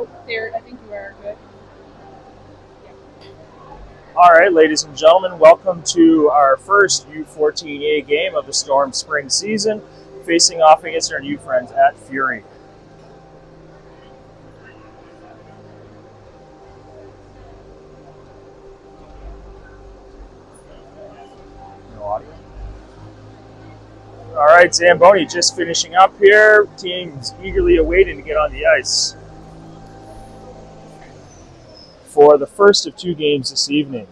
I think you are good. All right, ladies and gentlemen, welcome to our first U14A game of the Storm spring season, facing off against our new friends at Fury. No audio. All right, Zamboni just finishing up here. Teams eagerly awaiting to get on the ice for the first of two games this evening.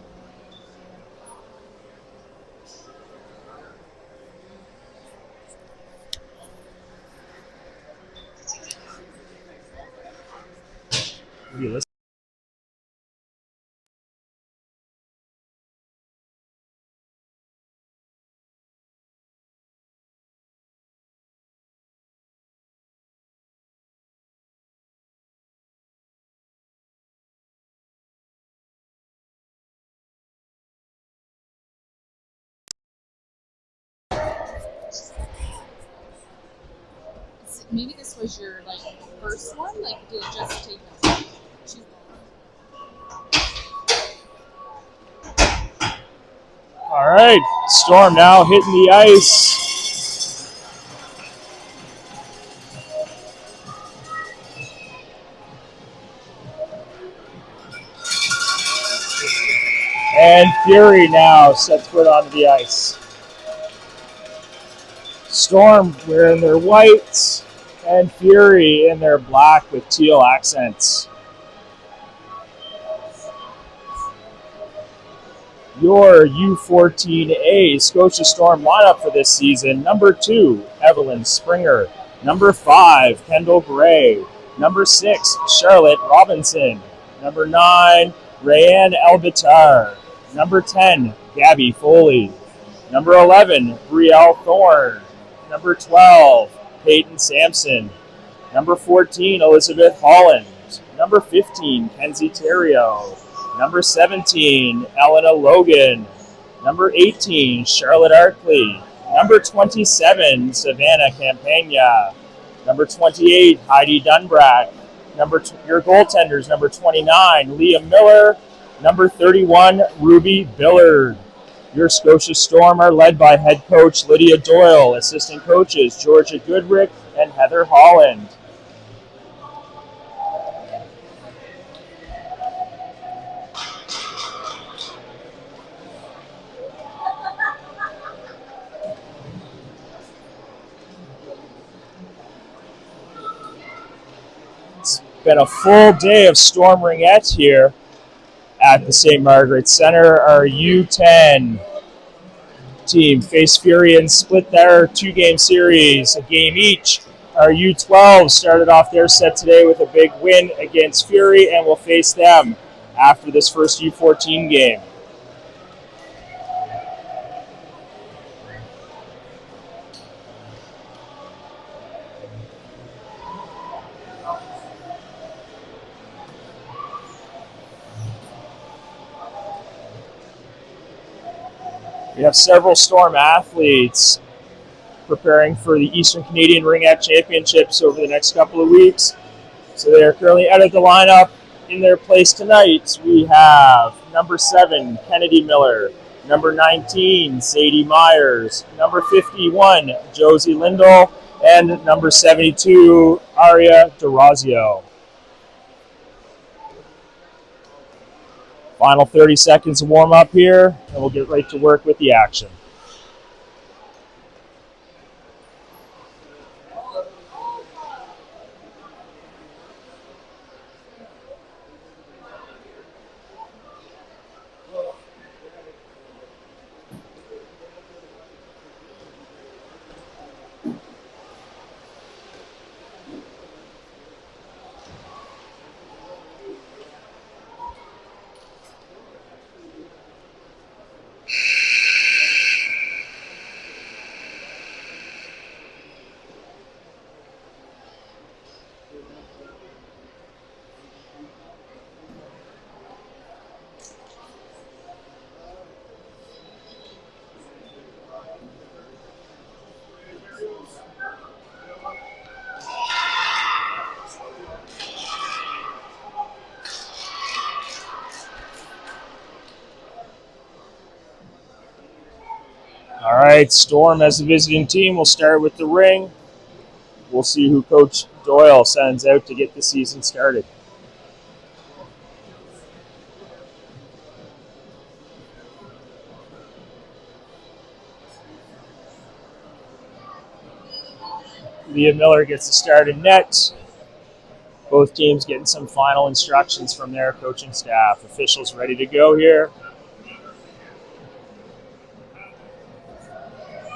Maybe this was your first one. Like, did it just take us too All right, Storm now hitting the ice. And Fury now sets foot onto the ice. Storm wearing their whites, and Fury in their black with teal accents. Your U14A Scotia Storm lineup for this season: number 2, Evelyn Springer; number 5, Kendall Gray; number 6, Charlotte Robinson; number 9, Rayanne Elbitar; number 10, Gabby Foley; number 11, Brielle Thorne; number 12, Peyton Sampson; number 14, Elizabeth Holland; number 15, Kenzie Theriault; number 17, Elena Logan; number 18, Charlotte Arkley; number 27, Savannah Campagna; number 28, Heidi Dunbrack; your goaltenders, number 29, Leah Miller; number 31, Ruby Billard. Your Scotia Storm are led by head coach Lydia Doyle, assistant coaches Georgia Goodrick and Heather Holland. It's been a full day of Storm ringettes here at the St. Margaret Center. Our U10 team faced Fury and split their two-game series, a game each. Our U12 started off their set today with a big win against Fury and will face them after this first U14 game. We have several Storm athletes preparing for the Eastern Canadian Ringette Championships over the next couple of weeks. So they are currently out of the lineup. In their place tonight, we have number 7, Kennedy Miller; number 19, Sadie Myers; number 51, Josie Lindell; and number 72, Aria DeRazio. Final 30 seconds of warm up here, and we'll get right to work with the action. right, Storm as the visiting team. We'll start with the ring. We'll see who Coach Doyle sends out to get the season started. Leah Miller gets the start in net. Both teams getting some final instructions from their coaching staff. Officials ready to go here.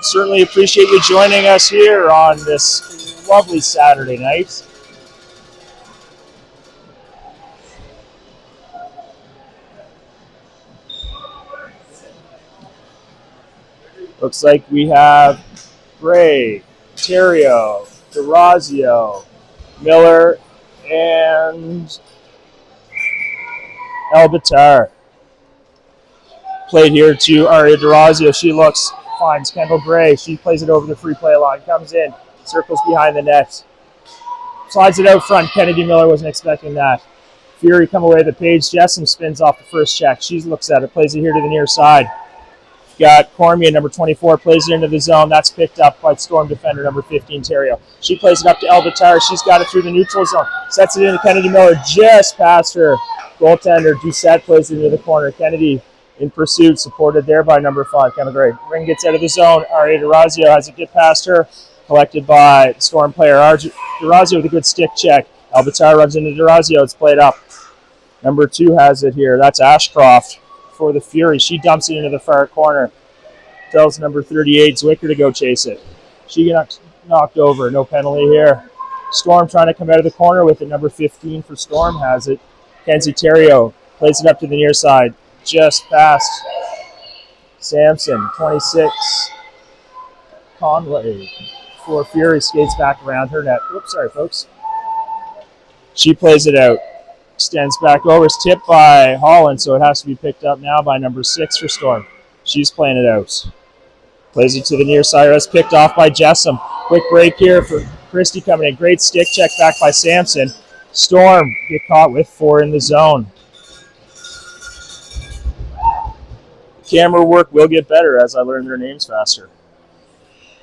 Certainly appreciate you joining us here on this lovely Saturday night. Looks like we have Gray, Terrio, DeRazio, Miller, and Elbitar. Played here to Aria DeRazio. She finds Kendall Gray. She plays it over the free play line. Comes in, circles behind the net. Slides it out front. Kennedy Miller wasn't expecting that. Fury come away the page. Jessam spins off the first check. She looks at it, plays it here to the near side. Got Cormier, number 24, plays it into the zone. That's picked up by Storm defender, number 15, Terrio. She plays it up to Elbitar. She's got it through the neutral zone. Sets it into Kennedy Miller, just past her goaltender. Doucette plays it into the corner. Kennedy in pursuit, supported there by number 5, Kendall Gray. Ring gets out of the zone. Aria DeRazio has it get past her. Collected by Storm player DeRazio with a good stick check. Elbitar runs into DeRazio. It's played up. Number 2 has it here. That's Ashcroft for the Fury. She dumps it into the far corner. Tells number 38 Zwicker to go chase it. She gets knocked over. No penalty here. Storm trying to come out of the corner with it. Number 15 for Storm has it. Kenzie Terrio plays it up to the near side. Just past Sampson. 26 Conway for Fury. Skates back around her net. Oops, sorry, folks. She plays it out. Extends back over. It's tipped by Holland, so it has to be picked up now by number 6 for Storm. She's playing it out. Plays it to the near side. That's picked off by Jessam. Quick break here for Christie coming in. Great stick check back by Sampson. Storm get caught with 4 in the zone. Camera work will get better as I learn their names faster.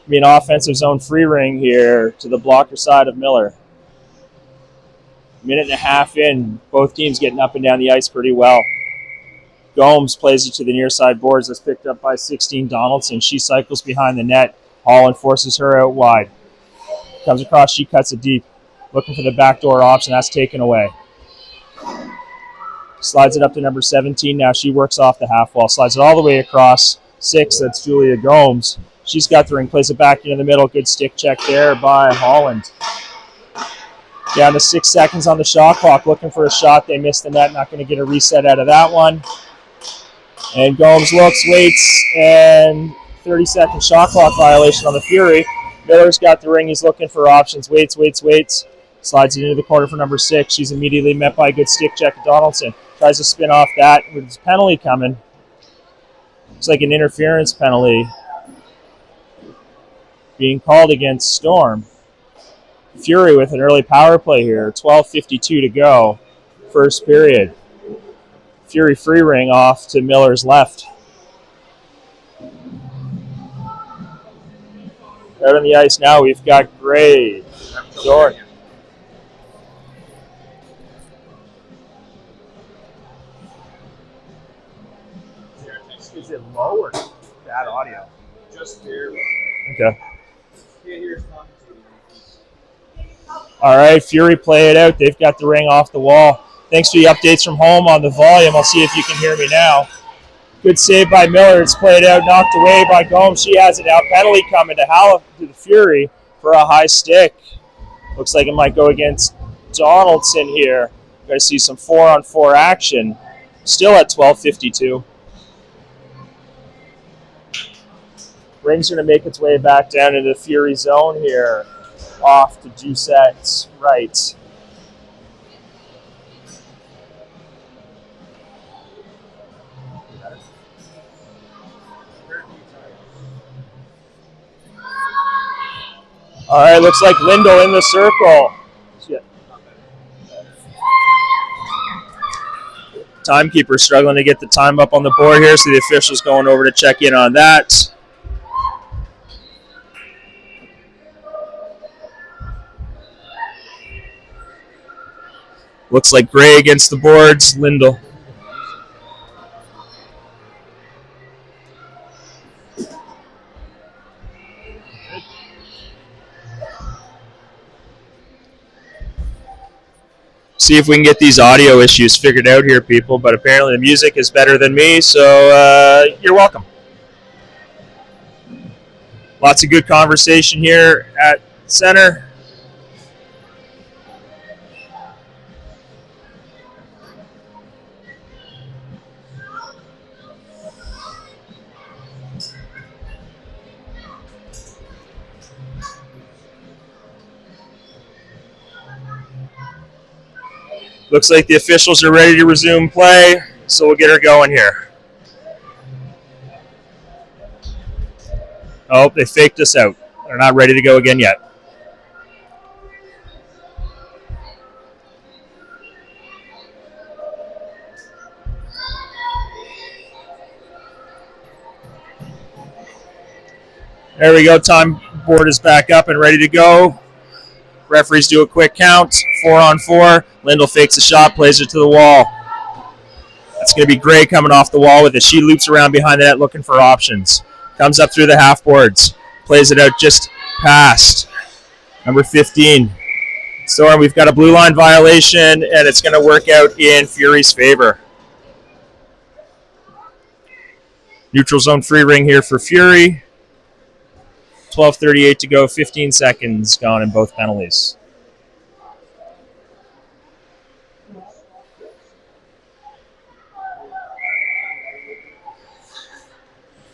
An offensive zone free ring here to the blocker side of Miller. Minute and a half in, both teams getting up and down the ice pretty well. Gomes plays it to the near side boards. That's picked up by 16 Donaldson. She cycles behind the net. Holland forces her out wide. Comes across, she cuts it deep. Looking for the backdoor option. That's taken away. Slides it up to number 17 now. She works off the half wall. Slides it all the way across. 6, that's Julia Gomes. She's got the ring. Plays it back into the middle. Good stick check there by Holland. Down to 6 seconds on the shot clock. Looking for a shot. They missed the net. Not going to get a reset out of that one. And Gomes looks, waits, and 30-second shot clock violation on the Fury. Miller's got the ring. He's looking for options. Waits. Slides it into the corner for number 6. She's immediately met by a good stick check of Donaldson. Tries to spin off that with his penalty coming. Looks like an interference penalty being called against Storm. Fury with an early power play here. 12:52 to go. First period. Fury free ring off to Miller's left. Out on the ice now, we've got Gray. Jordan. Is it low or bad audio? Just barely. Okay. Can't hear. All right, Fury play it out. They've got the ring off the wall. Thanks for the updates from home on the volume. I'll see if you can hear me now. Good save by Miller. It's played out, knocked away by Gomes. She has it now. Penalty coming to the Fury for a high stick. Looks like it might go against Donaldson here. We're going to see some 4-on-4 action. Still at 12:52. Ring's going to make its way back down into the Fury zone here. Off to Doucette's right. All right, looks like Lindell in the circle. Timekeeper struggling to get the time up on the board here, so the official's going over to check in on that. Looks like Gray against the boards. Lindell. See if we can get these audio issues figured out here, people. But apparently the music is better than me, so you're welcome. Lots of good conversation here at center. Looks like the officials are ready to resume play, so we'll get her going here. Oh, they faked us out. They're not ready to go again yet. There we go. Time board is back up and ready to go. Referees do a quick count. 4-on-4. Lindell fakes a shot, plays it to the wall. That's going to be Gray coming off the wall with it. She loops around behind the net looking for options. Comes up through the half boards. Plays it out just past number 15. Storm, we've got a blue line violation, and it's going to work out in Fury's favor. Neutral zone free ring here for Fury. 12:38 to go, 15 seconds gone in both penalties.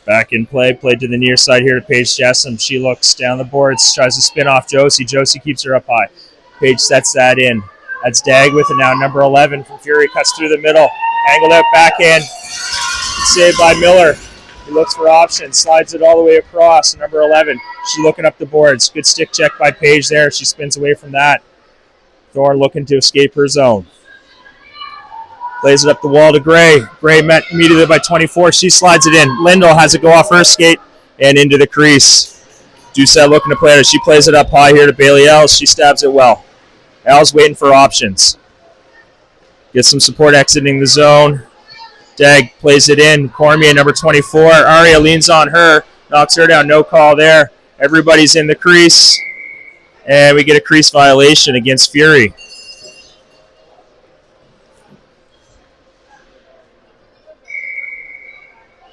Back in play, played to the near side here to Paige Jessam. She looks down the boards, tries to spin off Josie. Josie keeps her up high. Paige sets that in. That's Dag with it now. Number 11 from Fury cuts through the middle. Angled out backhand. Saved by Miller. He looks for options, slides it all the way across. Number 11, she's looking up the boards. Good stick check by Paige there. She spins away from that. Thorne looking to escape her zone. Plays it up the wall to Gray. Gray met immediately by 24. She slides it in. Lindell has it go off her skate and into the crease. Doucette looking to play it. She plays it up high here to Bailey Els. She stabs it well. Els waiting for options. Gets some support exiting the zone. Dag plays it in. Cormier, number 24. Aria leans on her. Knocks her down. No call there. Everybody's in the crease. And we get a crease violation against Fury.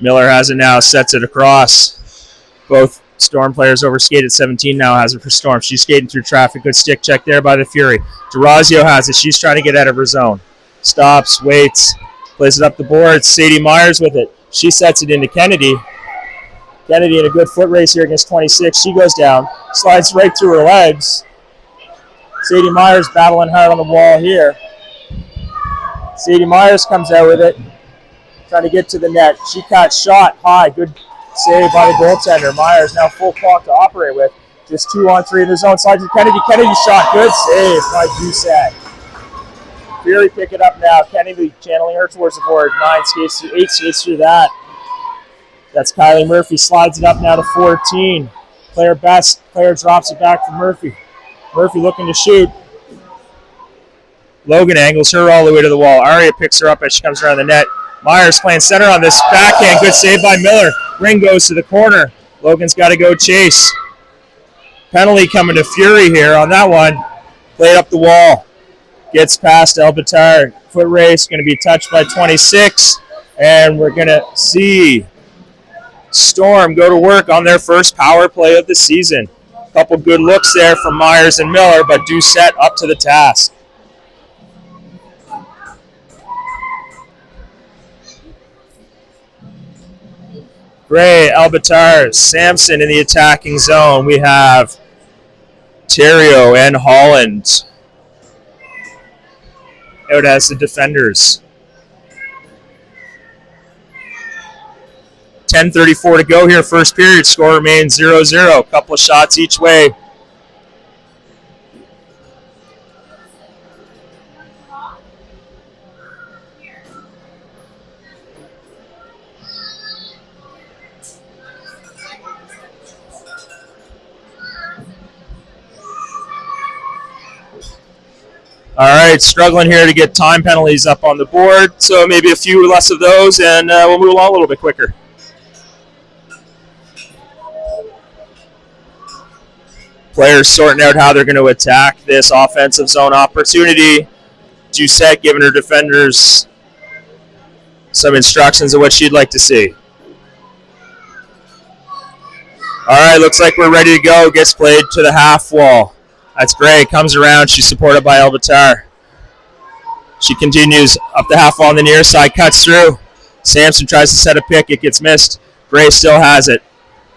Miller has it now, sets it across. Both Storm players over skate at 17 now has it for Storm. She's skating through traffic. Good stick check there by the Fury. DeRazio has it. She's trying to get out of her zone. Stops, waits, plays it up the board. Sadie Myers with it. She sets it into Kennedy. Kennedy in a good foot race here against 26. She goes down, slides right through her legs. Sadie Myers battling hard on the wall here. Sadie Myers comes out with it. Trying to get to the net. She caught shot high. Good save by the goaltender. Myers now full clock to operate with. Just 2-on-3 in the zone. Slides to Kennedy. Kennedy shot. Good save by Doucette. Fury pick it up now. Kennedy channeling her towards the board. 8 skates through that. That's Kylie Murphy. Slides it up now to 14. Player best. Player drops it back for Murphy. Murphy looking to shoot. Logan angles her all the way to the wall. Aria picks her up as she comes around the net. Myers playing center on this backhand. Good save by Miller. Ring goes to the corner. Logan's got to go chase. Penalty coming to Fury here on that one. Played up the wall. Gets past Elbitar. Foot race going to be touched by 26. And we're going to see Storm go to work on their first power play of the season. A couple good looks there from Myers and Miller, but Doucette up to the task. Gray, Elbitar, Sampson in the attacking zone. We have Terrio and Holland out as the defenders. 10:34 to go here, first period. Score remains 0-0. A couple of shots each way. All right, struggling here to get time penalties up on the board, so maybe a few less of those, and we'll move along a little bit quicker. Players sorting out how they're going to attack this offensive zone opportunity. Doucette giving her defenders some instructions of what she'd like to see. All right, looks like we're ready to go. Gets played to the half wall. That's great. Comes around. She's supported by Elbatar. She continues up the half wall on the near side. Cuts through. Sampson tries to set a pick. It gets missed. Gray still has it.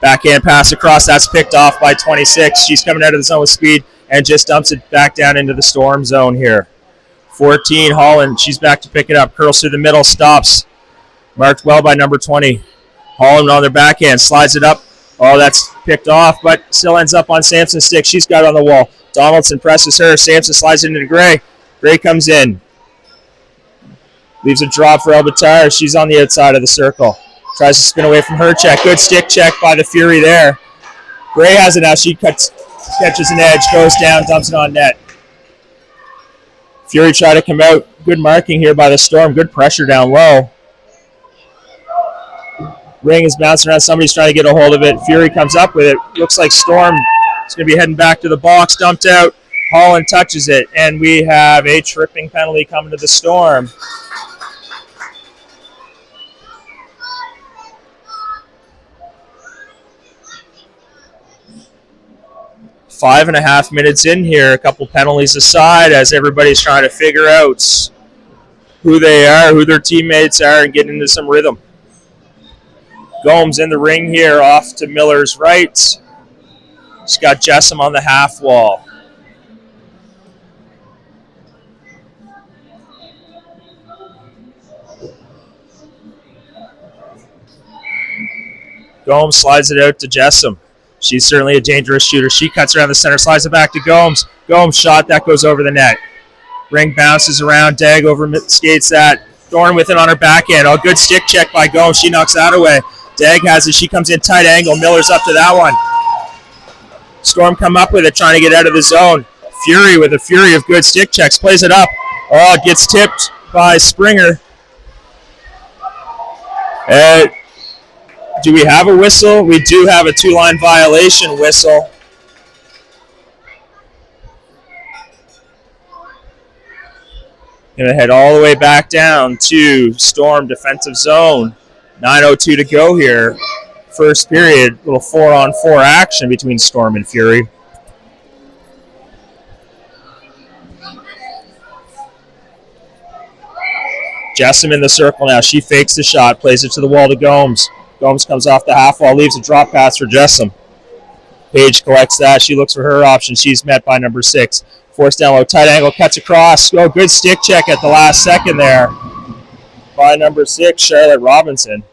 Backhand pass across. That's picked off by 26. She's coming out of the zone with speed and just dumps it back down into the Storm zone here. 14, Holland. She's back to pick it up. Curls through the middle. Stops. Marked well by number 20. Holland on their backhand. Slides it up. Oh, that's picked off, but still ends up on Sampson's stick. She's got it on the wall. Donaldson presses her. Sampson slides it into Gray. Gray comes in. Leaves a drop for Elbatar. She's on the outside of the circle. Tries to spin away from her check. Good stick check by the Fury there. Gray has it now. She catches an edge, goes down, dumps it on net. Fury try to come out. Good marking here by the Storm. Good pressure down low. Ring is bouncing around. Somebody's trying to get a hold of it. Fury comes up with it. Looks like Storm is going to be heading back to the box. Dumped out. Holland touches it. And we have a tripping penalty coming to the Storm. Five and a half minutes in here. A couple penalties aside as everybody's trying to figure out who they are, who their teammates are, and get into some rhythm. Gomes in the ring here off to Miller's right. She's got Jessam on the half wall. Gomes slides it out to Jessam. She's certainly a dangerous shooter. She cuts around the center, slides it back to Gomes. Gomes shot, that goes over the net. Ring bounces around, Dag over skates that. Thorne with it on her backhand. Oh, good stick check by Gomes. She knocks that away. Dag has it. She comes in tight angle. Miller's up to that one. Storm come up with it, trying to get out of the zone. Fury with a fury of good stick checks. Plays it up. Oh, it gets tipped by Springer. Do we have a whistle? We do have a two-line violation whistle. Going to head all the way back down to Storm defensive zone. 9:02 to go here. First period, little 4-on-4 action between Storm and Fury. Jessam in the circle now. She fakes the shot, plays it to the wall to Gomes. Gomes comes off the half wall, leaves a drop pass for Jessam. Page collects that. She looks for her option. She's met by number 6. Forced down low, tight angle, cuts across. Oh, good stick check at the last second there by number 6, Charlotte Robinson.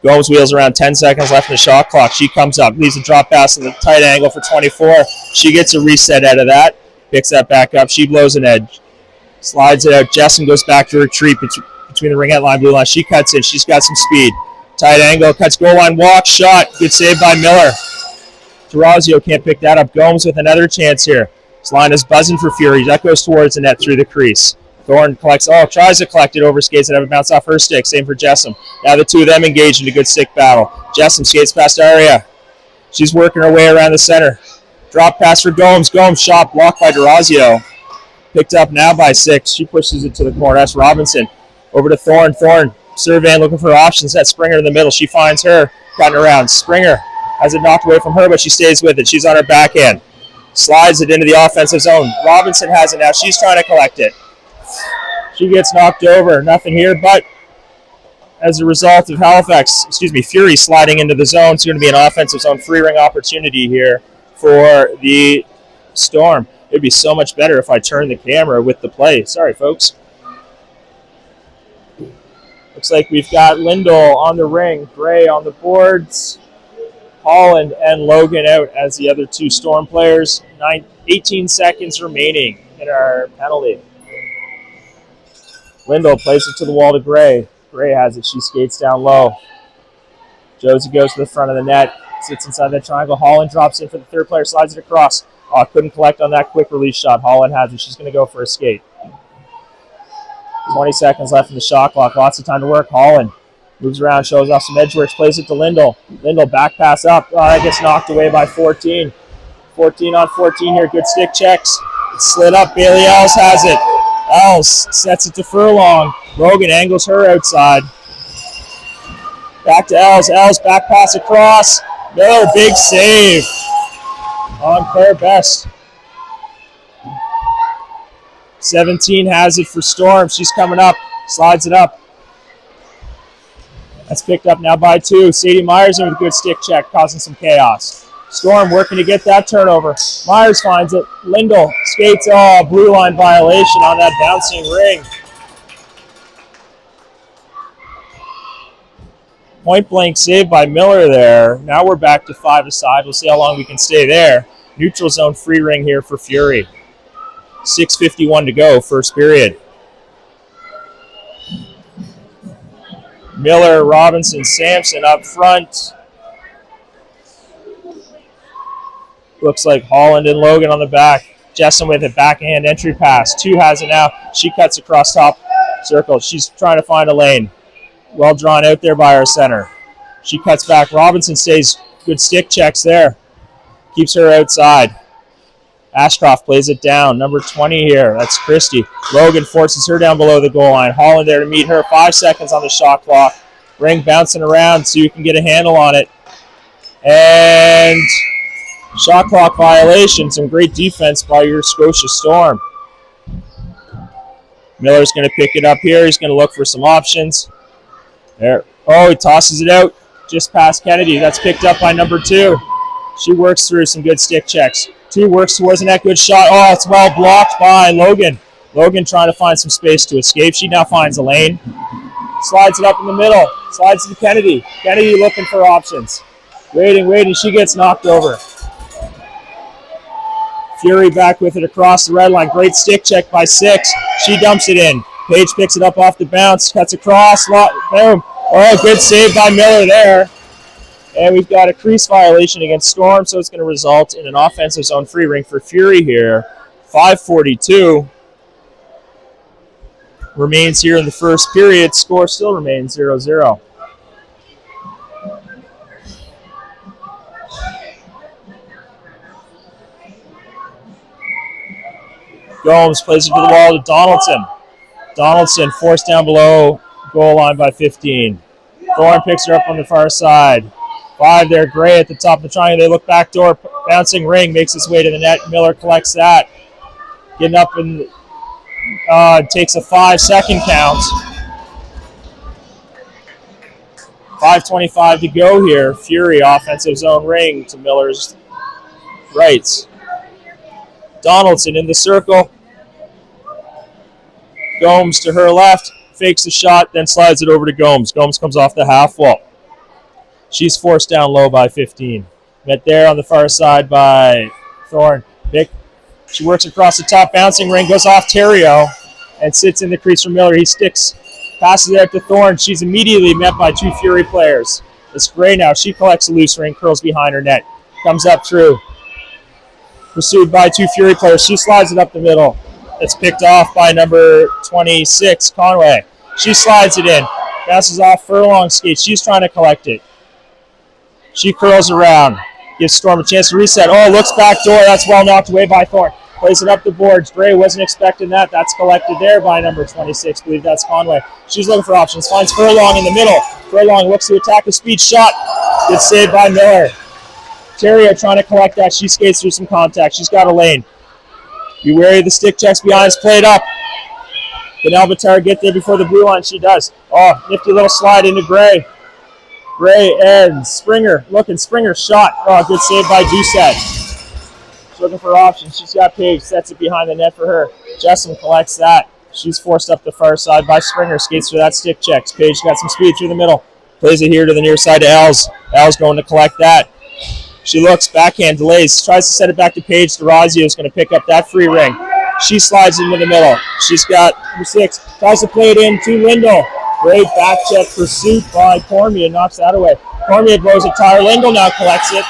Gomes wheels around, 10 seconds left in the shot clock. She comes up, leaves a drop pass in the tight angle for 24. She gets a reset out of that, picks that back up. She blows an edge, slides it out. Jessam goes back to retreat between the ringette line, blue line. She cuts in. She's got some speed. Tight angle, cuts goal line, walk, shot. Good save by Miller. Tarazio can't pick that up. Gomes with another chance here. This line is buzzing for Fury. That goes towards the net through the crease. Thorne collects, tries to collect it, over skates and have it bounce off her stick. Same for Jessam. Now the two of them engage in a good stick battle. Jessam skates past Aria. She's working her way around the center. Drop pass for Gomes. Gomes shot blocked by Tarazio. Picked up now by 6. She pushes it to the corner. That's Robinson. Over to Thorne. Thorne surveying, looking for options. That's Springer in the middle. She finds her. Cutting around. Springer has it knocked away from her, but she stays with it. She's on her backhand. Slides it into the offensive zone. Robinson has it now. She's trying to collect it. She gets knocked over. Nothing here, but as a result of Fury sliding into the zone, it's going to be an offensive zone free ring opportunity here for the Storm. It'd be so much better if I turned the camera with the play. Sorry, folks. Looks like we've got Lindell on the ring, Gray on the boards, Holland and Logan out as the other two Storm players. 18 seconds remaining in our penalty. Lindell plays it to the wall to Gray. Gray has it. She skates down low. Josie goes to the front of the net, sits inside that triangle. Holland drops in for the third player, slides it across. Couldn't collect on that quick release shot. Holland has it. She's going to go for a skate. 20 seconds left in the shot clock. Lots of time to work. Holland moves around, shows off some edge works, plays it to Lindell. Lindell back pass up. That gets knocked away by 14. 14 on 14 here. Good stick checks. It's slid up. Bailey Els has it. Els sets it to Furlong. Logan angles her outside. Back to Els. Els back pass across. Miller, big save on Claire Best. 17 has it for Storm. She's coming up. Slides it up. That's picked up now by 2. Sadie Myers in with a good stick check, causing some chaos. Storm working to get that turnover. Myers finds it. Lindell skates. Blue line violation on that bouncing ring. Point blank save by Miller there. Now we're back to 5 aside. We'll see how long we can stay there. Neutral zone free ring here for Fury. 6:51 to go, first period. Miller, Robinson, Sampson up front. Looks like Holland and Logan on the back. Jessen with a backhand entry pass. 2 has it now. She cuts across top circle. She's trying to find a lane. Well drawn out there by our center. She cuts back. Robinson stays. Good stick checks there. Keeps her outside. Ashcroft plays it down. Number 20 here. That's Christie. Logan forces her down below the goal line. Holland there to meet her. 5 seconds on the shot clock. Ring bouncing around so you can get a handle on it. And shot clock violation. Some great defense by your Scotia Storm. Miller's going to pick it up here. He's going to look for some options. There. He tosses it out just past Kennedy. That's picked up by number 2. She works through some good stick checks. 2 works towards a net. Good shot. It's well blocked by Logan. Logan trying to find some space to escape. She now finds a lane. Slides it up in the middle. Slides to Kennedy. Kennedy looking for options. Waiting. She gets knocked over. Fury back with it across the red line. Great stick check by 6. She dumps it in. Page picks it up off the bounce. Cuts across. Boom. Good save by Miller there. And we've got a crease violation against Storm, so it's going to result in an offensive zone free ring for Fury here. 5:42 remains here in the first period. Score still remains 0-0. Gomes plays it to the wall to Donaldson. Donaldson forced down below goal line by 15. Thorne picks her up on the far side. 5 there, Gray at the top of the triangle. They look backdoor, bouncing ring, makes its way to the net. Miller collects that. Getting up and takes a 5-second count. 5:25 to go here. Fury offensive zone ring to Miller's right. Donaldson in the circle. Gomes to her left. Fakes the shot, then slides it over to Gomes. Gomes comes off the half wall. She's forced down low by 15. Met there on the far side by Thorne. She works across the top, bouncing ring, goes off Terrio, and sits in the crease for Miller. He sticks, passes it out to Thorne. She's immediately met by 2 Fury players. It's Gray now. She collects a loose ring, curls behind her net. Comes up through. Pursued by 2 Fury players. She slides it up the middle. It's picked off by number 26, Conway. She slides it in. Passes off Furlong skate. She's trying to collect it. She curls around. Gives Storm a chance to reset. Looks back door. That's well knocked away by Thorne. Plays it up the boards. Gray wasn't expecting that. That's collected there by number 26. I believe that's Conway. She's looking for options. Finds Furlong in the middle. Furlong looks to attack with speed. Shot. Good save by Miller. Terrio trying to collect that. She skates through some contact. She's got a lane. Be wary of the stick checks behind. It's played up. Can Albatar get there before the blue line? She does. Nifty little slide into Gray. Gray and Springer. Springer shot. Good save by Doucette. She's looking for options. She's got Page. Sets it behind the net for her. Jessamine collects that. She's forced up the far side by Springer. Skates for that stick checks. Page got some speed through the middle. Plays it here to the near side to Els. Els going to collect that. She looks, backhand, delays, tries to set it back to Paige. Durazio is going to pick up that free ring. She slides into the middle. She's got number 6. Tries to play it in to Lindell. Great back check pursuit by Cormier. Knocks that away. Cormier blows a tire. Lindell now collects it.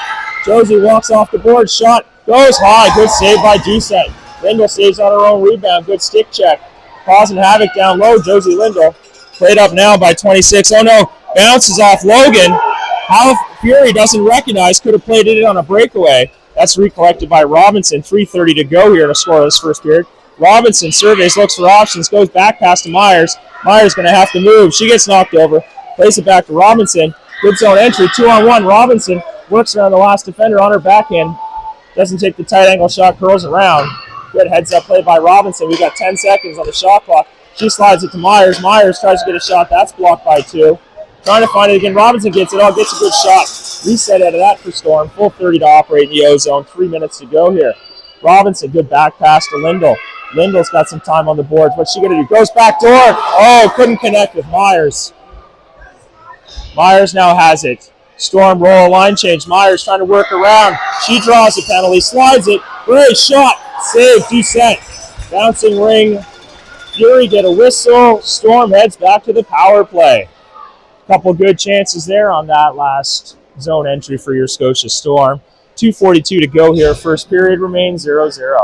Josie walks off the board. Shot Goes high. Good save by Doucette. Lindell saves on her own rebound. Good stick check. Causing havoc down low. Josie Lindell. Played up now by 26. Oh no. Bounces off Logan. How Fury doesn't recognize. Could have played it on a breakaway. That's recollected by Robinson. 3:30 to go here to score this first period. Robinson surveys, looks for options, goes back past to Myers. Myers going to have to move. She gets knocked over. Plays it back to Robinson. Good zone entry. 2-on-1. Robinson works around the last defender on her backhand. Doesn't take the tight angle shot, curls around. Good heads up play by Robinson. We got 10 seconds on the shot clock. She slides it to Myers. Myers tries to get a shot. That's blocked by 2. Trying to find it again. Robinson gets it. Gets a good shot. Reset out of that for Storm. Full 30 to operate in the O-zone. 3 minutes to go here. Robinson, good back pass to Lindell. Lindell's got some time on the boards. What's she going to do? Goes back door. Oh, couldn't connect with Myers. Myers now has it. Storm roll a line change. Myers trying to work around. She draws the penalty, slides it. Great shot. Save, Doucette. Bouncing ring. Fury get a whistle. Storm heads back to the power play. Couple good chances there on that last zone entry for your Scotia Storm. 2:42 to go here. First period remains 0-0.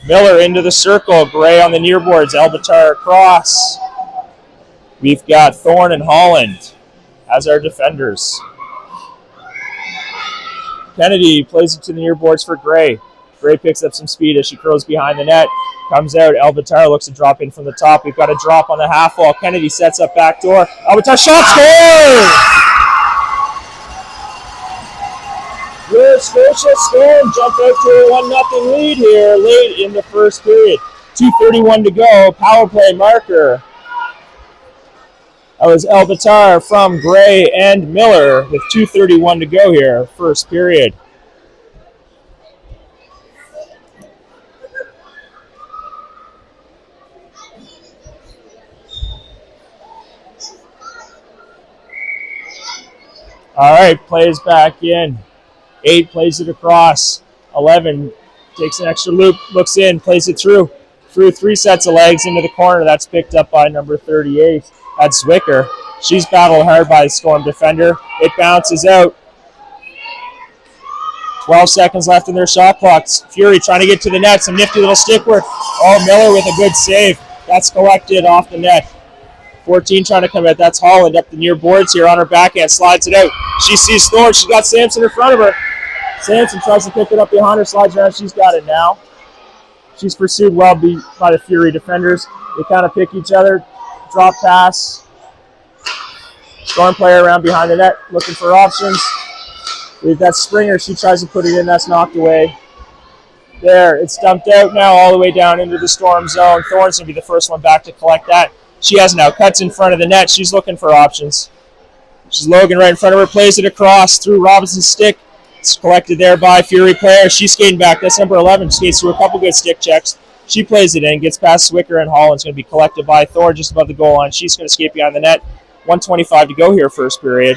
Miller into the circle. Gray on the near boards. Elbitar across. We've got Thorne and Holland as our defenders. Kennedy plays it to the near boards for Gray. Gray picks up some speed as she curls behind the net. Comes out. Elbitar looks to drop in from the top. We've got a drop on the half wall. Kennedy sets up back door. Elbitar shot, score! Your Scotia Storm jumped out to a 1-0 lead here late in the first period. 2:31 to go. Power play marker. That was Elbitar from Gray and Miller with 2:31 to go here, first period. All right, plays back in. 8 plays it across. 11 takes an extra loop, looks in, plays it through 3 sets of legs into the corner. That's picked up by number 38. That's Zwicker. She's battled hard by the Storm defender. It bounces out. 12 seconds left in their shot clocks. Fury trying to get to the net. Some nifty little stick work. Oh, Miller with a good save. That's collected off the net. 14 trying to come out. That's Holland up the near boards here on her backhand. Slides it out. She sees Thorne. She's got Sampson in front of her. Sampson tries to pick it up behind her. Slides around. She's got it now. She's pursued well by the Fury defenders. They kind of pick each other. Drop pass. Storm player around behind the net looking for options. We've got Springer. She tries to put it in. That's knocked away. There. It's dumped out now all the way down into the Storm zone. Thorne's going to be the first one back to collect that. She has now cuts in front of the net. She's looking for options. She's Logan right in front of her. Plays it across through Robinson's stick. It's collected there by Fury player. She's skating back. That's number 11. Skates through a couple good stick checks. She plays it in, gets past Zwicker, and Holland's going to be collected by Thorne just above the goal line. She's going to skate behind the net. 1:25 to go here, first period.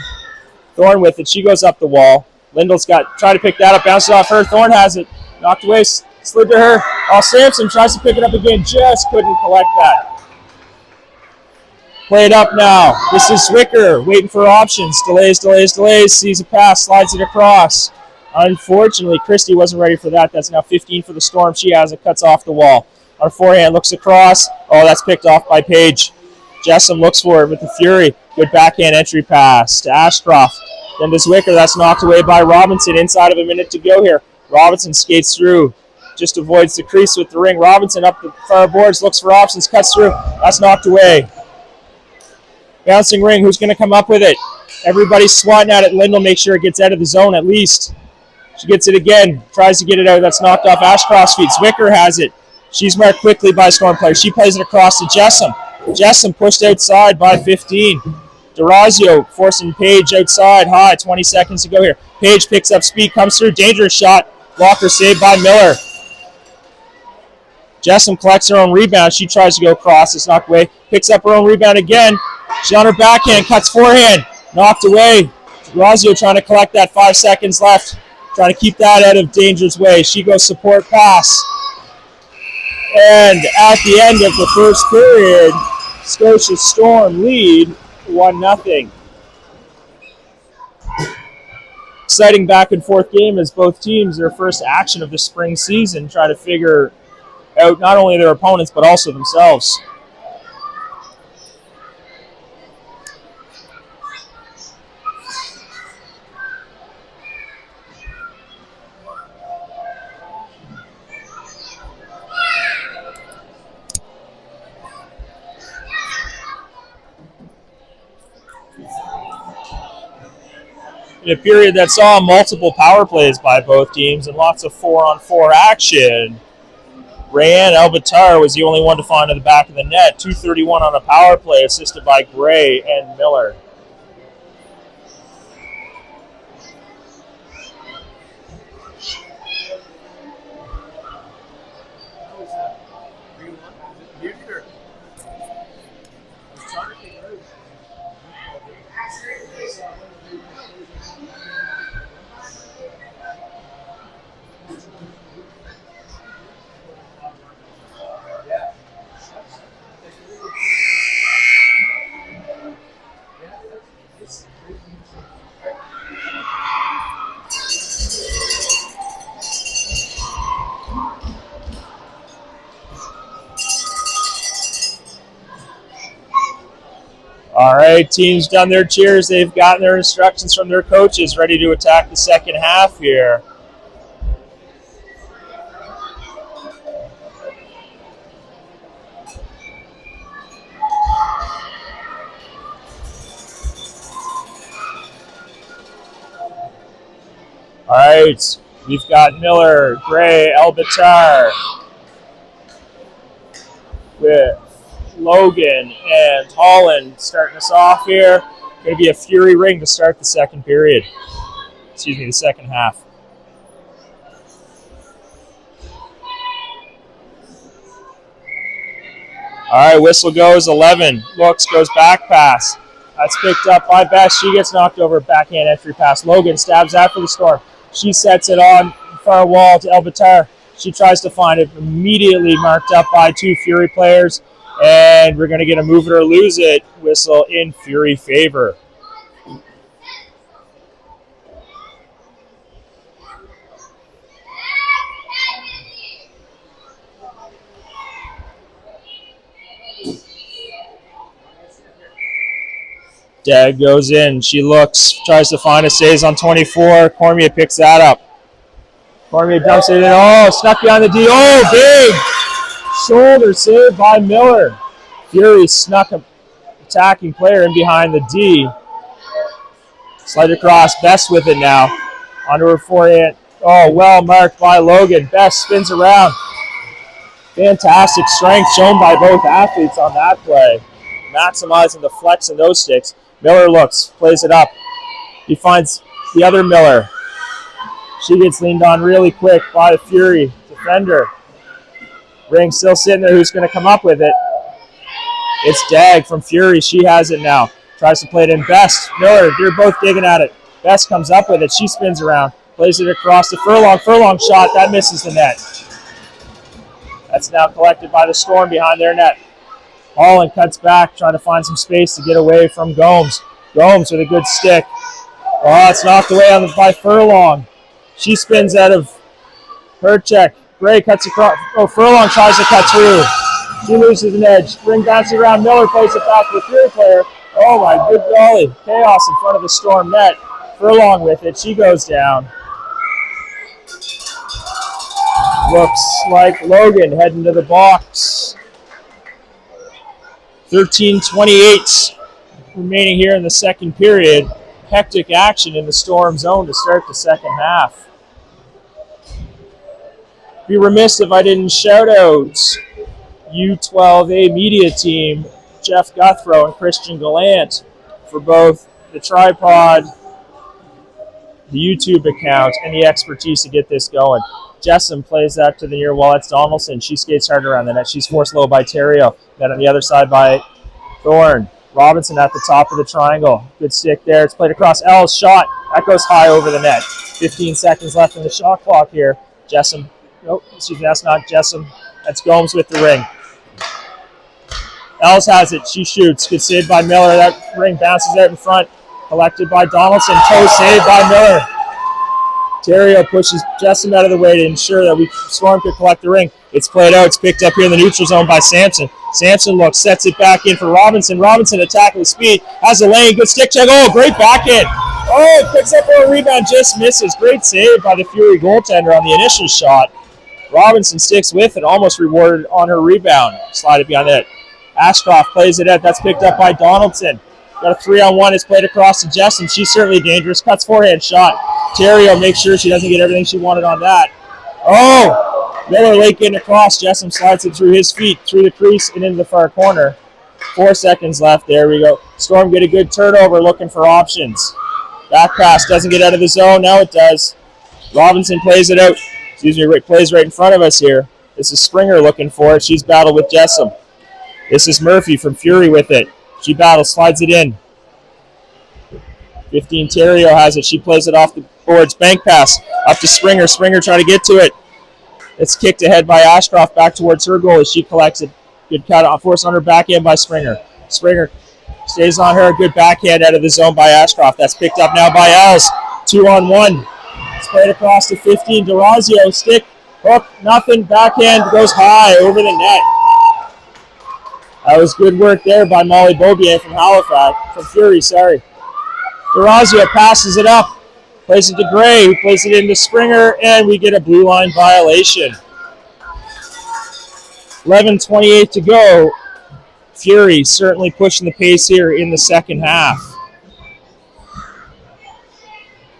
Thorne with it. She goes up the wall. Lindell's trying to pick that up. Bounces off her. Thorne has it. Knocked away. Slid to her. Oh, Sampson tries to pick it up again. Just couldn't collect that. Play it up now. This is Zwicker waiting for options. Delays. Sees a pass. Slides it across. Unfortunately, Christie wasn't ready for that. That's now 15 for the Storm. She has it. Cuts off the wall. On forehand, looks across. Oh, that's picked off by Page. Jessom looks for it with the Fury. Good backhand entry pass to Ashcroft. Then to Zwicker. That's knocked away by Robinson. Inside of a minute to go here. Robinson skates through. Just avoids the crease with the ring. Robinson up the far boards. Looks for options. Cuts through. That's knocked away. Bouncing ring. Who's going to come up with it? Everybody's swatting at it. Lindell makes sure it gets out of the zone at least. She gets it again. Tries to get it out. That's knocked off Ashcroft's feet. Zwicker has it. She's marked quickly by Storm player. She plays it across to Jessom. Jessom pushed outside by 15. DeRazio forcing Page outside high. 20 seconds to go here. Page picks up speed. Comes through. Dangerous shot. Blocker saved by Miller. Jessom collects her own rebound. She tries to go across. It's knocked away. Picks up her own rebound again. She's on her backhand. Cuts forehand. Knocked away. DeRazio trying to collect that. 5 seconds left. Trying to keep that out of danger's way. She goes support pass. And at the end of the first period, Scotia Storm lead 1-0. exciting back and forth game as both teams, their first action of the spring season, try to figure out not only their opponents but also themselves. In a period that saw multiple power plays by both teams and lots of 4-on-4 action, Rayan Elbitar was the only one to find in the back of the net. 2:31 on a power play, assisted by Gray and Miller. All right, teams done their cheers. They've gotten their instructions from their coaches, ready to attack the second half here. All right, we've got Miller, Gray, Elbitar with Logan and Holland starting us off here. Going to be a Fury ring to start the second period. Excuse me, the second half. All right, whistle goes, 11. Looks, goes back pass. That's picked up by Bess. She gets knocked over, backhand entry pass. Logan stabs after the Storm. She sets it on far wall to Elbitar. She tries to find it, immediately marked up by two Fury players. And we're going to get a move it or lose it whistle in Fury favor. Dag goes in. She looks, tries to find a stays on 24. Cormier picks that up. Cormier dumps it in. Oh, snuck behind the D. Oh, big shoulder save by Miller. Fury snuck an attacking player in behind the D. Slide across. Best with it now. Onto her forehand. Oh, well marked by Logan. Best spins around. Fantastic strength shown by both athletes on that play. Maximizing the flex in those sticks. Miller looks, plays it up. He finds the other Miller. She gets leaned on really quick by the Fury defender. Ring still sitting there. Who's going to come up with it? It's Dag from Fury. She has it now. Tries to play it in. Best. Miller, they're both digging at it. Best comes up with it. She spins around. Plays it across to Furlong. Furlong shot. That misses the net. That's now collected by the Storm behind their net. Holland cuts back, trying to find some space to get away from Gomes. Gomes with a good stick. Oh, it's knocked away by Furlong. She spins out of her check. Gray cuts across. Oh, Furlong tries to cut through. She loses an edge. Ring bounces around. Miller plays it back to the Fury player. Oh, my good golly. Chaos in front of the Storm net. Furlong with it. She goes down. Looks like Logan heading to the box. 13:28 remaining here in the second period. Hectic action in the Storm zone to start the second half. Be remiss if I didn't shout out U14A media team, Jeff Guthrow and Christian Gallant, for both the tripod, the YouTube account, and the expertise to get this going. Jessom plays that to the near wall. That's Donaldson. She skates hard around the net. She's forced low by Terrio. Then on the other side by Thorne. Robinson at the top of the triangle. Good stick there. It's played across. L's shot. That goes high over the net. 15 seconds left in the shot clock here. Jessom. Nope, excuse me, that's not Jessom. That's Gomes with the ring. Els has it. She shoots. Good save by Miller. That ring bounces out in front. Collected by Donaldson. Toe save by Miller. Terrio pushes Jessom out of the way to ensure that Storm could collect the ring. It's played out. It's picked up here in the neutral zone by Sampson. Sampson looks, sets it back in for Robinson. Robinson attacking with speed. Has a lane. Good stick check. Oh, great backhand. Oh, picks up a rebound. Just misses. Great save by the Fury goaltender on the initial shot. Robinson sticks with it. Almost rewarded on her rebound. Slide it beyond it. Ashcroft plays it out. That's picked up by Donaldson. Got a 3-on-1. It's played across to Jessom. She's certainly dangerous. Cuts forehand shot. Terrio makes sure she doesn't get everything she wanted on that. Oh! Miller late getting across. Jessom slides it through his feet, through the crease, and into the far corner. 4 seconds left. There we go. Storm get a good turnover looking for options. Back pass doesn't get out of the zone. Now it does. Robinson plays it out. Plays right in front of us here. This is Springer looking for it. She's battled with Jessom. This is Murphy from Fury with it. She battles, slides it in. 15 Terrio has it. She plays it off the boards. Bank pass up to Springer. Springer trying to get to it. It's kicked ahead by Ashcroft back towards her goal as she collects it. Good cut, force on her backhand by Springer. Springer stays on her. Good backhand out of the zone by Ashcroft. That's picked up now by Els. 2-on-1. It's played across to 15. Durazio, stick, hook, nothing. Backhand goes high over the net. That was good work there by Molly Beaubien from Halifax, from Fury, sorry. Durazio passes it up, plays it to Gray, who plays it into Springer, and we get a blue line violation. 11:28 to go. Fury certainly pushing the pace here in the second half.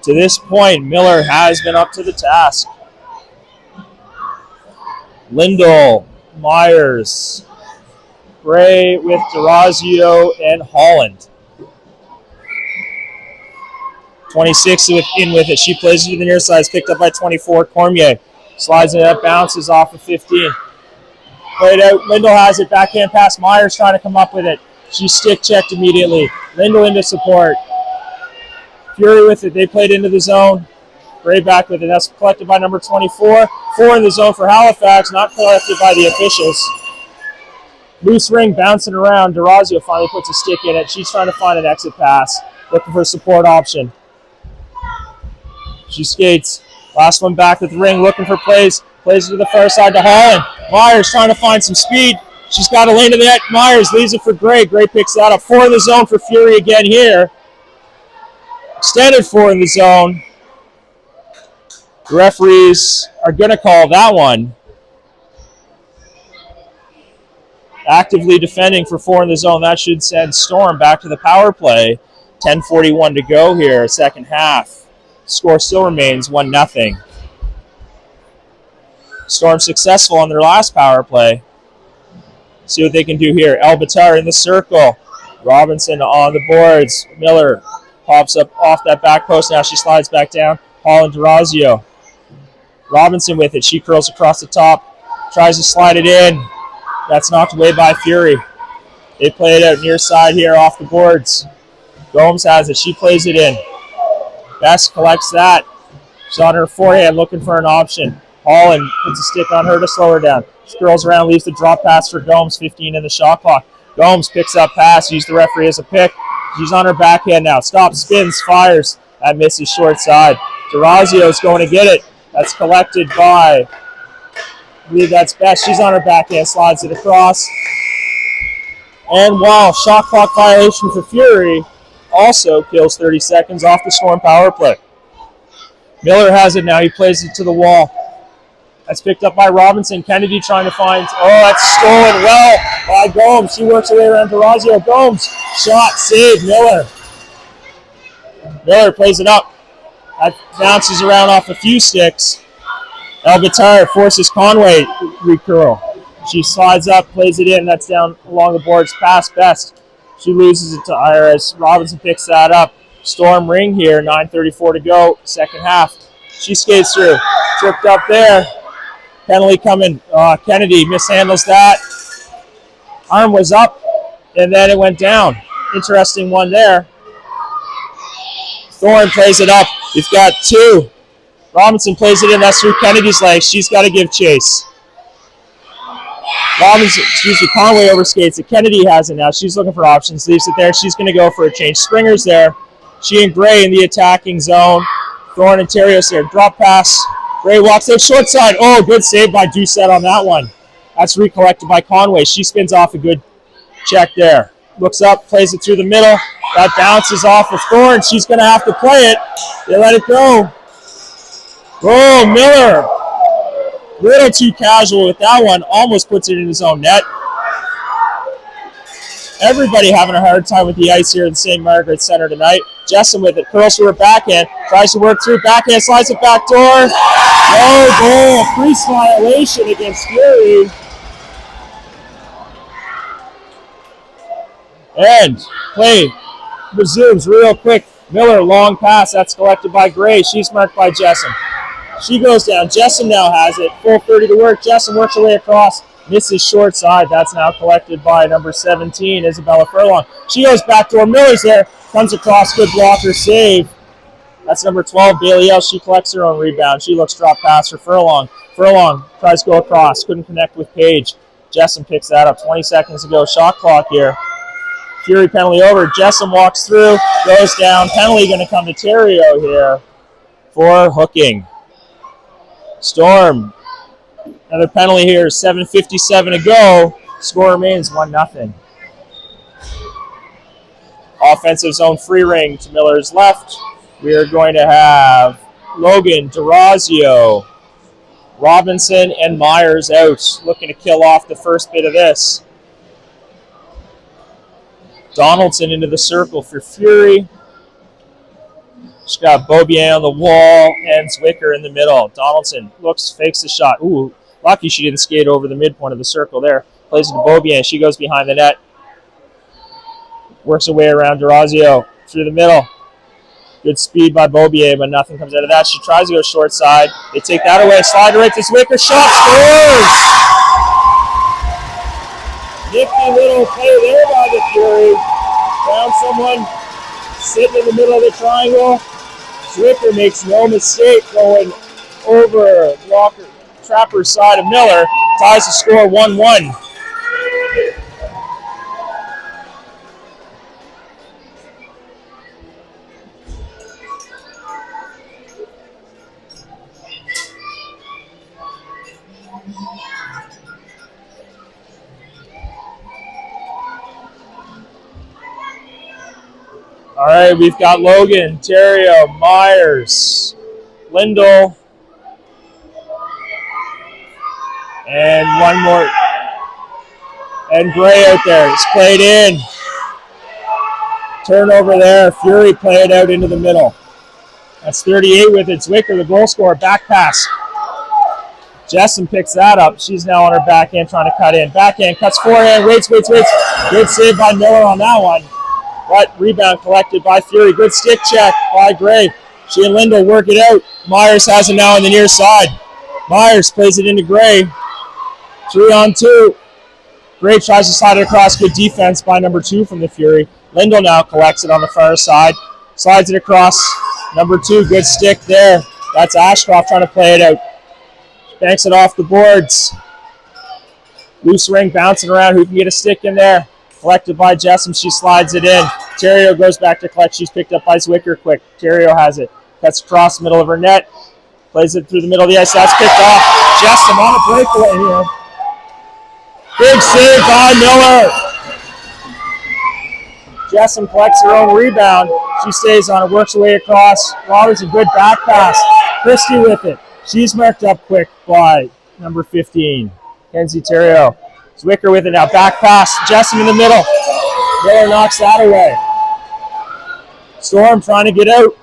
To this point, Miller has been up to the task. Lindell, Myers, Gray with Durazio and Holland. 26 in with it. She plays it to the near side. It's picked up by 24. Cormier slides it up, bounces off of 15. Played out. Lindell has it. Backhand pass. Myers trying to come up with it. She stick checked immediately. Lindell into support. Fury with it. They played into the zone. Gray back with it. That's collected by number 24. 4 in the zone for Halifax. Not collected by the officials. Loose ring bouncing around. Durazio finally puts a stick in it. She's trying to find an exit pass. Looking for a support option. She skates. Last one back with the ring. Looking for plays. Plays to the far side to Holland. Myers trying to find some speed. She's got a lane to the net. Myers leaves it for Gray. Gray picks that up. 4 in the zone for Fury again here. Extended 4 in the zone. The referees are going to call that one. Actively defending for 4 in the zone. That should send Storm back to the power play. 10:41 to go here, second half. Score still remains 1-0. Storm successful on their last power play. See what they can do here. Elbatar in the circle. Robinson on the boards. Miller pops up off that back post. Now she slides back down. Holland Durazio. Robinson with it. She curls across the top. Tries to slide it in. That's knocked away by Fury. They play it out near side here off the boards. Gomes has it. She plays it in. Best collects that. She's on her forehand looking for an option. Holland puts a stick on her to slow her down. She curls around, leaves the drop pass for Gomes. 15 in the shot clock. Gomes picks up pass. Used the referee as a pick. She's on her backhand now. Stops, spins, fires. That misses short side. Durazio's going to get it. That's collected by, I believe that's Best. She's on her backhand, slides it across. And wow, shot clock violation for Fury. Also kills 30 seconds off the Storm power play. Miller has it now. He plays it to the wall. That's picked up by Robinson. Kennedy trying to find. Oh, that's stolen well by Gomes. She works her way around Durazio. Gomes, shot, save, Miller. Miller plays it up. That bounces around off a few sticks. Elbatar forces Conway recurl. She slides up, plays it in. That's down along the boards. Pass Best. She loses it to Iris. Robinson picks that up. Storm ring here. 9:34 to go. Second half. She skates through. Tripped up there. Penalty coming. Kennedy mishandles that. Arm was up, and then it went down. Interesting one there. Thorne plays it up. We've got 2. Robinson plays it in. That's through Kennedy's legs. She's got to give chase. Conway overskates it. Kennedy has it now. She's looking for options. Leaves it there. She's going to go for a change. Springer's there. She and Gray in the attacking zone. Thorne and Terrios there. Drop pass. Gray walks out short side. Oh, good save by Doucette on that one. That's recollected by Conway. She spins off a good check there. Looks up, plays it through the middle. That bounces off of Thorne. She's going to have to play it. They let it go. Oh, Miller. Little too casual with that one. Almost puts it in his own net. Everybody having a hard time with the ice here in St. Margaret's Center tonight. Jessen with it. Curls to her backhand. Tries to work through. Backhand slides it back door. No goal. Crease violation against Fury. And play resumes real quick. Miller, long pass. That's collected by Gray. She's marked by Jessen. She goes down. Jessen now has it. Full 30 to work. Jessen works her way across. Misses short side. That's now collected by number 17, Isabella Furlong. She goes back door. Miller's there. Comes across. Good blocker save. That's number 12, Bailey L. She collects her own rebound. She looks drop pass for Furlong. Furlong tries to go across. Couldn't connect with Page. Jessen picks that up. 20 seconds to go. Shot clock here. Fury penalty over. Jessen walks through. Goes down. Penalty going to come to Terrio here for hooking. Storm. Another penalty here. 7:57 to go. Score remains 1-0. Offensive zone free ring to Miller's left. We are going to have Logan, DeRazio, Robinson, and Myers out. Looking to kill off the first bit of this. Donaldson into the circle for Fury. She's got Beaubien on the wall and Zwicker in the middle. Donaldson looks, fakes the shot. Ooh, lucky she didn't skate over the midpoint of the circle there. Plays it to Beaubien. She goes behind the net. Works her way around DeRazio through the middle. Good speed by Beaubien, but nothing comes out of that. She tries to go short side. They take that away. Slide right to Zwicker. Shot scores! Nifty little play there by the Fury. Found someone sitting in the middle of the triangle. Zwicker makes no mistake going over blocker trapper's side of Miller. Ties the score 1-1. All right, we've got Logan, Terrio, Myers, Lindell, and one more. And Gray out there. It's played in. Turnover there. Fury played out into the middle. That's 38 with it. Zwicker, the goal scorer. Back pass. Jessen picks that up. She's now on her backhand trying to cut in. Backhand, cuts forehand, waits. Good save by Miller on that one. But rebound collected by Fury. Good stick check by Gray. She and Lindell work it out. Myers has it now on the near side. Myers plays it into Gray. 3-on-2. Gray tries to slide it across. Good defense by number 2 from the Fury. Lindell now collects it on the far side. Slides it across. Number 2, good stick there. That's Ashcroft trying to play it out. Banks it off the boards. Loose ring bouncing around. Who can get a stick in there? Collected by Jessen. She slides it in. Terrio goes back to collect. She's picked up by Zwicker quick. Terrio has it. Cuts across the middle of her net. Plays it through the middle of the ice. That's picked off. Jessen on a breakaway here. Big save by Miller. Jessen collects her own rebound. She stays on it. Works her way across. Roberts a good back pass. Christie with it. She's marked up quick by number 15, Kenzie Terrio. Zwicker with it now. Back pass. Jessen in the middle. Miller knocks that away. Storm trying to get out.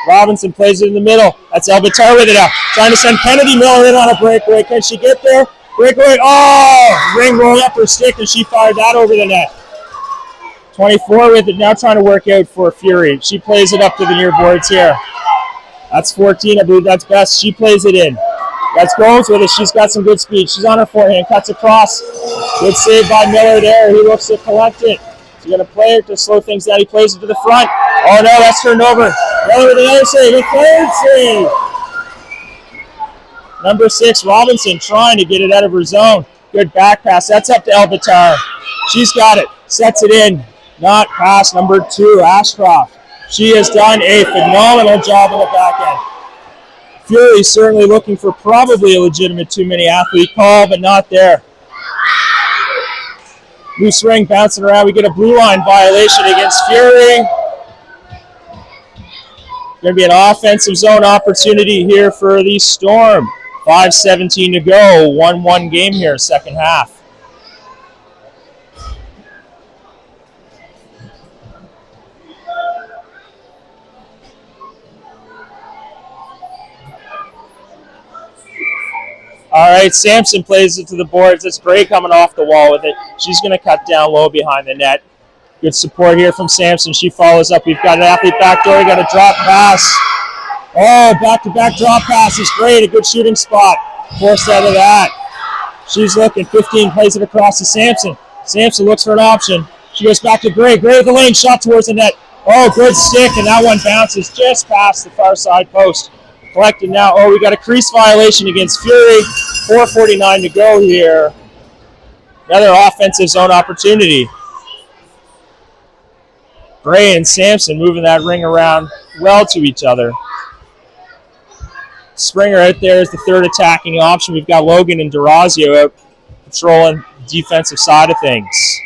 Robinson plays it in the middle. That's Elbitar with it now. Trying to send Kennedy Miller in on a breakaway. Can she get there? Breakaway. Oh! Ring rolled up her stick and she fired that over the net. 24 with it now trying to work out for Fury. She plays it up to the near boards here. That's 14. I believe that's best. She plays it in. That's Gomes with it. She's got some good speed. She's on her forehand. Cuts across. Good save by Miller there. He looks to collect it. He's going to play it to slow things down. He plays it to the front. Oh, no, that's turned over. Miller with another save. A third save. Number 6, Robinson, trying to get it out of her zone. Good back pass. That's up to Elbitar. She's got it. Sets it in. Not past number 2, Ashcroft. She has done a phenomenal job on the back end. Fury certainly looking for probably a legitimate too-many athlete call, but not there. Loose ring bouncing around. We get a blue line violation against Fury. Going to be an offensive zone opportunity here for the Storm. 5:17 to go. 1-1 game here, second half. All right, Sampson plays it to the boards. It's Gray coming off the wall with it. She's going to cut down low behind the net. Good support here from Sampson. She follows up. We've got an athlete backdoor. We got a drop pass. Oh, back-to-back drop pass is great. A good shooting spot. Forced out of that. She's looking. 15 plays it across to Sampson. Sampson looks for an option. She goes back to Gray. Gray with the lane. Shot towards the net. Oh, good stick, and that one bounces just past the far side post. Collected now. Oh, we got a crease violation against Fury. 4:49 to go here. Another offensive zone opportunity. Gray and Sampson moving that ring around well to each other. Springer out there is the third attacking option. We've got Logan and Durazio out patrolling the defensive side of things.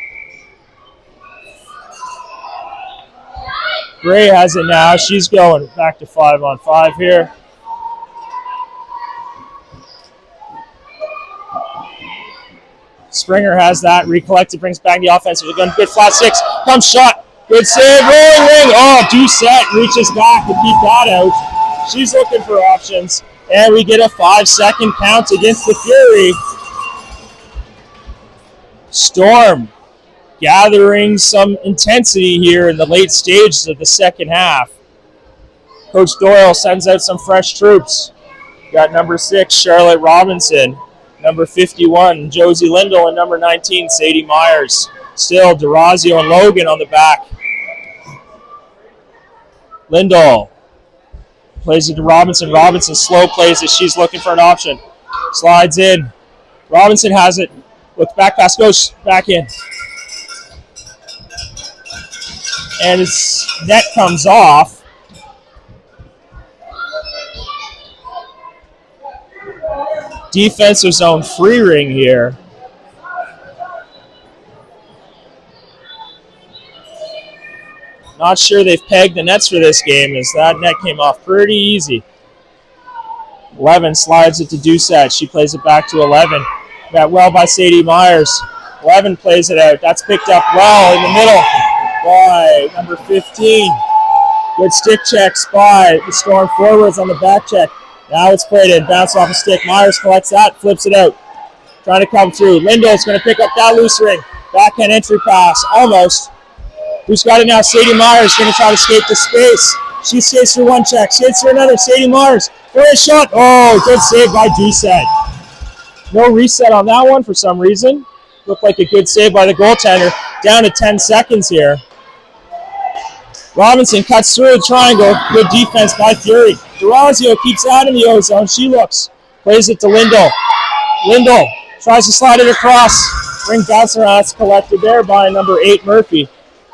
Gray has it now. She's going back to 5-on-5 here. Springer has that. Recollected, brings back the offense. Good flat six. Pump shot. Good save. Rolling ring. Oh, Doucette reaches back to keep that out. She's looking for options. And we get a 5-second count against the Fury. Storm gathering some intensity here in the late stages of the second half. Coach Doyle sends out some fresh troops. Got number 6, Charlotte Robinson. Number 51, Josie Lindell, and number 19, Sadie Myers. Still, Durazio and Logan on the back. Lindell plays it to Robinson. Robinson slow plays it. She's looking for an option. Slides in. Robinson has it. Look, back pass goes back in. And its net comes off. Defensive zone free ring here. Not sure they've pegged the nets for this game, as that net came off pretty easy. 11 slides it to Doucette. She plays it back to 11. Got well by Sadie Myers. 11 plays it out. That's picked up well in the middle by number 15. Good stick checks by the Storm forwards on the back check. Now it's played in. Bounce off a stick. Myers collects that, flips it out. Trying to come through. Lindell's going to pick up that loose ring. Backhand entry pass. Almost. Who's got it now? Sadie Myers going to try to skate the space. She skates through one check. Skates through another. Sadie Myers. For a shot. Oh, good save by Doucette. No reset on that one for some reason. Looked like a good save by the goaltender. Down to 10 seconds here. Robinson cuts through the triangle. Good defense by Fury. Durazio keeps out in the O-zone. She looks. Plays it to Lindell. Lindell tries to slide it across. Ring bounce around. It's collected there by number 8, Murphy.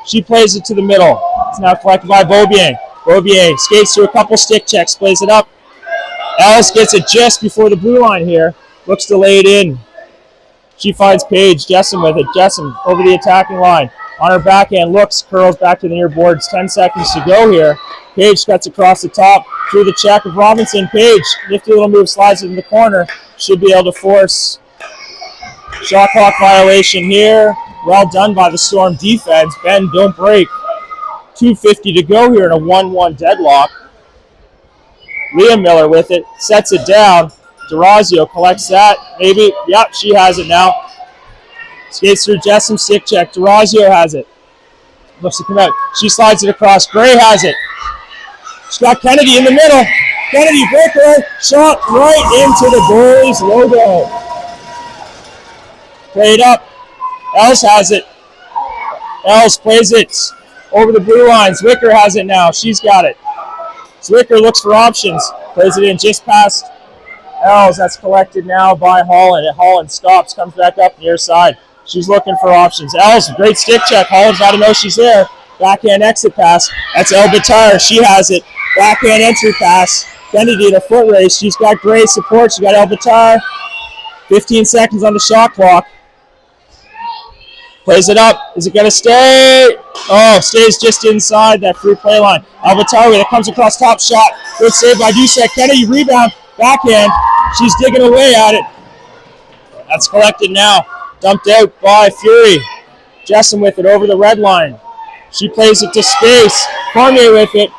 She plays it to the middle. It's now collected by Beaubien. Beaubien skates through a couple stick checks. Plays it up. Ellis gets it just before the blue line here. Looks to lay it in. She finds Paige. Jessam with it. Jessam over the attacking line. On her backhand, looks, curls back to the near boards. 10 seconds to go here. Paige cuts across the top through the check of Robinson. Paige, nifty little move, slides it in the corner. Should be able to force shot clock violation here. Well done by the Storm defense. Bend, don't break. 2:50 to go here in a 1-1 deadlock. Leah Miller with it, sets it down. Durazio collects that, maybe. Yep, she has it now. Skates through Jessam, stick check. Durazio has it. Looks to come out. She slides it across. Gray has it. She's got Kennedy in the middle. Kennedy, breakaway, shot right into the goalie's logo. Played up. Els has it. Els plays it over the blue line. Zwicker has it now. She's got it. Zwicker looks for options. Plays it in just past Els. That's collected now by Holland. Holland stops, comes back up near side. She's looking for options. Els, great stick check. Holland's got to know she's there. Backhand exit pass. That's El Batar. She has it. Backhand entry pass. Kennedy to foot race. She's got great support. She's got El Batar. 15 seconds on the shot clock. Plays it up. Is it going to stay? Oh, stays just inside that free play line. El Batar that comes across top shot. Good save by Dusek. Kennedy rebound. Backhand. She's digging away at it. That's collected now. Dumped out by Fury. Jessen with it over the red line. She plays it to space. Cormier with it.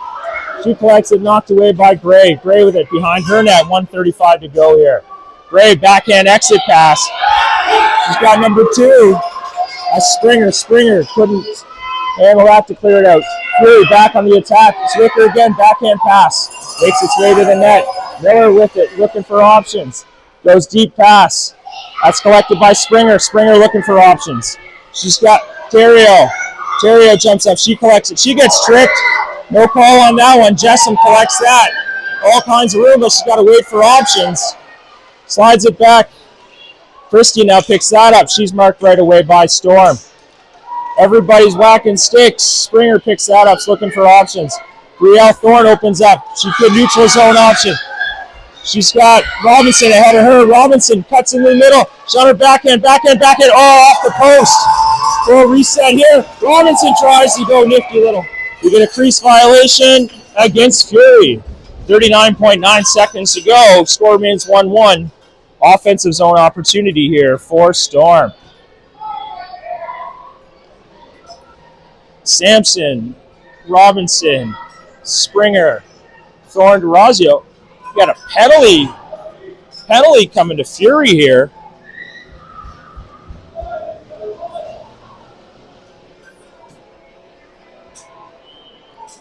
She collects it, knocked away by Gray. Gray with it behind her net. 1:35 to go here. Gray, backhand exit pass. She's got number 2. That's Springer. Springer couldn't handle that to clear it out. Fury back on the attack. Zwicker again, backhand pass. Makes its way to the net. Miller with it, looking for options. Goes deep pass. That's collected by Springer. Springer looking for options. She's got Terrio. Terrio jumps up. She collects it. She gets tripped. No call on that one. Jessen collects that. All kinds of room, but she's got to wait for options. Slides it back. Christie now picks that up. She's marked right away by Storm. Everybody's whacking sticks. Springer picks that up. She's looking for options. Brielle Thorne opens up. She could neutral zone option. She's got Robinson ahead of her. Robinson cuts in the middle. She's on her backhand. Oh, off the post. Full reset here. Robinson tries to go nifty little. We get a crease violation against Fury. 39.9 seconds to go. Score remains 1-1. Offensive zone opportunity here for Storm. Sampson, Robinson, Springer, Thorne, DeRazio. Got a penalty coming to Fury here.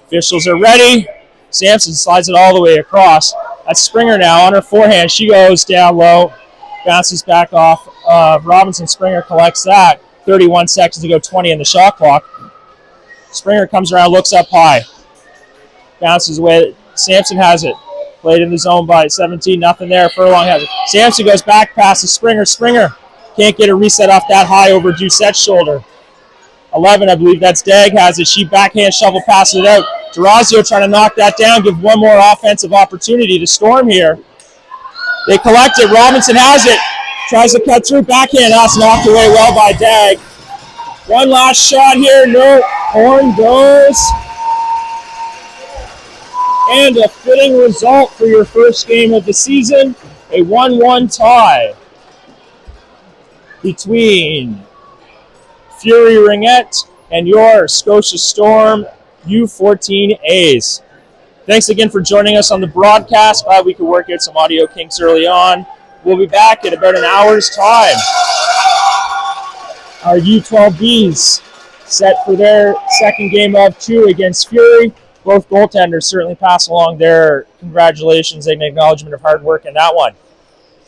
Officials are ready. Sampson slides it all the way across. That's Springer now on her forehand. She goes down low, bounces back off. Robinson. Springer collects that. 31 seconds to go, 20 in the shot clock. Springer comes around, looks up high. Bounces away. Sampson has it. Played in the zone by 17, nothing there. Furlong has it. Sampson goes back, passes Springer. Springer can't get a reset off that high over Doucette's shoulder. 11, I believe that's Dag has it. She backhand shovel passes it out. DeRazio trying to knock that down, give one more offensive opportunity to Storm here. They collect it. Robinson has it. Tries to cut through. Backhand. That's knocked away well by Dag. One last shot here. No. Horn goes. And a fitting result for your first game of the season. A 1-1 tie between Fury Ringette and your Scotia Storm U14As. Thanks again for joining us on the broadcast. Glad we could work out some audio kinks early on. We'll be back in about an hour's time. Our U12Bs set for their second game of 2 against Fury. Both goaltenders certainly pass along their congratulations and acknowledgement of hard work in that one.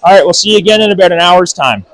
All right, we'll see you again in about an hour's time.